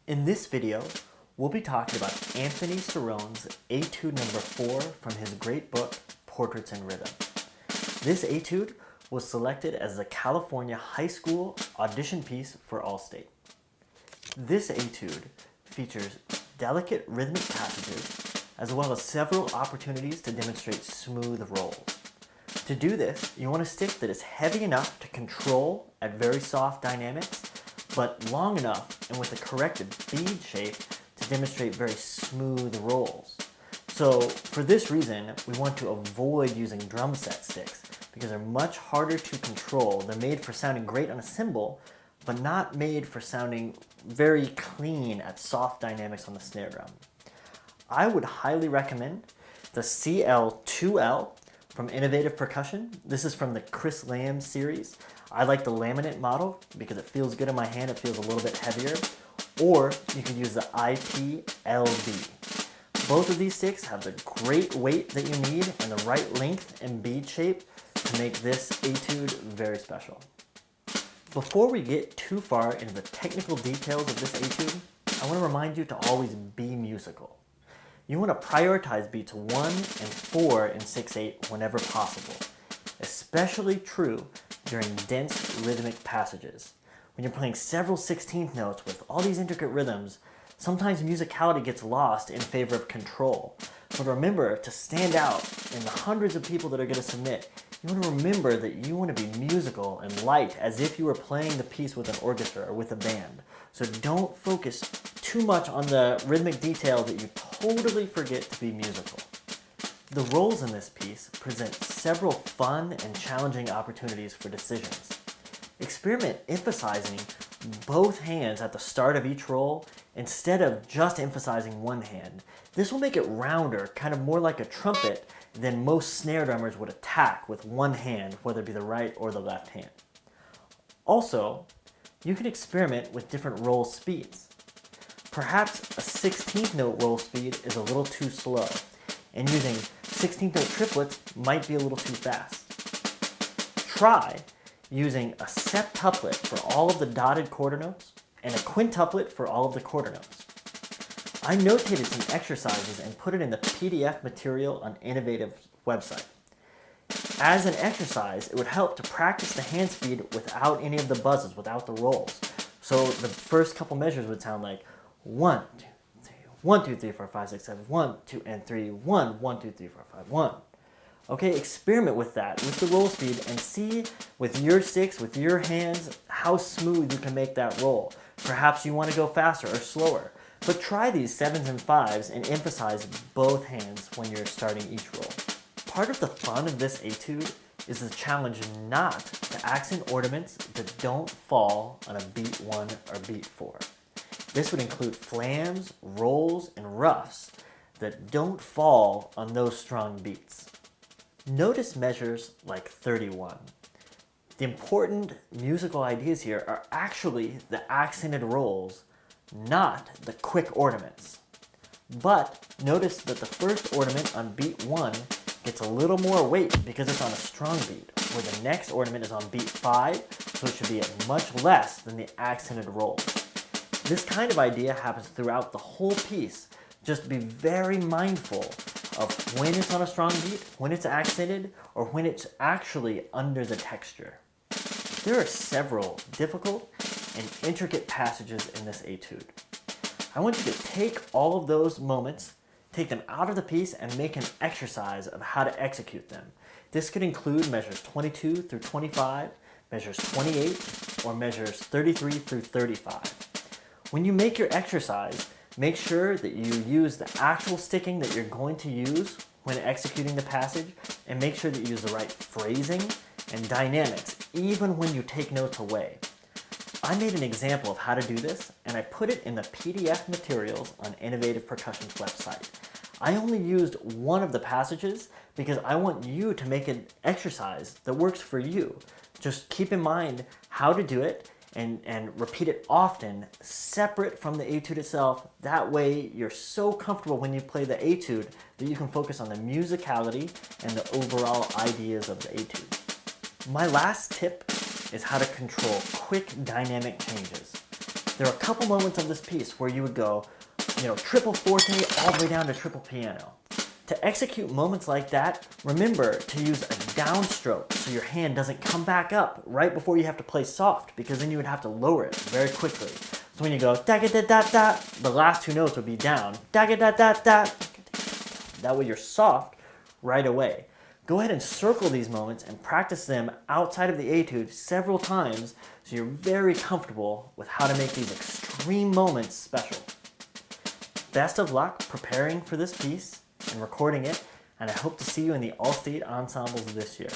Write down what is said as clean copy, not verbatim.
In this video, we'll be talking about Anthony Cerrone's Etude number 4 from his great book, Portraits in Rhythm. This etude was selected as the California High School audition piece for Allstate. This etude features delicate rhythmic passages as well as several opportunities to demonstrate smooth rolls. To do this, you want a stick that is heavy enough to control at very soft dynamics, but long enough and with a corrected bead shape to demonstrate very smooth rolls. So for this reason, we want to avoid using drum set sticks because they're much harder to control. They're made for sounding great on a cymbal, but not made for sounding very clean at soft dynamics on the snare drum. I would highly recommend the CL2L from Innovative Percussion. This is from the Chris Lamb series. I like the laminate model because it feels good in my hand. It feels a little bit heavier. Or you can use the IPLB. Both of these sticks have the great weight that you need and the right length and bead shape to make this etude very special. Before we get too far into the technical details of this etude, I want to remind you to always be musical. You want to prioritize beats 1 and 4 in 6/8 whenever possible. Especially true during dense rhythmic passages. When you're playing several 16th notes with all these intricate rhythms, sometimes musicality gets lost in favor of control. But remember to stand out in the hundreds of people that are going to submit. You want to remember that you want to be musical and light as if you were playing the piece with an orchestra or with a band. So don't focus too much on the rhythmic detail that you totally forget to be musical. The rolls in this piece present several fun and challenging opportunities for decisions. Experiment emphasizing both hands at the start of each roll instead of just emphasizing one hand. This will make it rounder, kind of more like a trumpet than most snare drummers would attack with one hand, whether it be the right or the left hand. Also, you can experiment with different roll speeds. Perhaps a 16th note roll speed is a little too slow, and using 16th note triplets might be a little too fast. Try using a septuplet for all of the dotted quarter notes and a quintuplet for all of the quarter notes. I notated some exercises and put it in the PDF material on Innovative's website. As an exercise, it would help to practice the hand speed without any of the buzzes, without the rolls. So the first couple measures would sound like 1, 2, 3, 1, 2, 3, 4, 5, 6, 7, 1, 2, and 3, 1, 1, 2, 3, 4, 5, 1. Okay, experiment with that, with the roll speed, and see with your sticks, with your hands, how smooth you can make that roll. Perhaps you want to go faster or slower, but try these 7s and 5s and emphasize both hands when you're starting each roll. Part of the fun of this etude is the challenge not to accent ornaments that don't fall on a beat 1 or beat 4. This would include flams, rolls, and roughs that don't fall on those strong beats. Notice measures like 31. The important musical ideas here are actually the accented rolls, not the quick ornaments. But notice that the first ornament on beat 1 gets a little more weight because it's on a strong beat, where the next ornament is on beat 5, so it should be at much less than the accented rolls. This kind of idea happens throughout the whole piece. Just be very mindful of when it's on a strong beat, when it's accented, or when it's actually under the texture. There are several difficult and intricate passages in this etude. I want you to take all of those moments, take them out of the piece, and make an exercise of how to execute them. This could include measures 22 through 25, measures 28, or measures 33 through 35. When you make your exercise, make sure that you use the actual sticking that you're going to use when executing the passage, and make sure that you use the right phrasing and dynamics, even when you take notes away. I made an example of how to do this, and I put it in the PDF materials on Innovative Percussion's website. I only used one of the passages because I want you to make an exercise that works for you. Just keep in mind how to do it, and repeat it often, separate from the etude itself. That way you're so comfortable when you play the etude that you can focus on the musicality and the overall ideas of the etude. My last tip is how to control quick dynamic changes. There are a couple moments of this piece where you would go, triple forte all the way down to triple piano. To execute moments like that, remember to use a downstroke so your hand doesn't come back up right before you have to play soft, because then you would have to lower it very quickly. So when you go da da da da, the last two notes would be down, da da da da. That way you're soft right away. Go ahead and circle these moments and practice them outside of the etude several times so you're very comfortable with how to make these extreme moments special. Best of luck preparing for this piece and recording it, and I hope to see you in the All-State ensembles this year.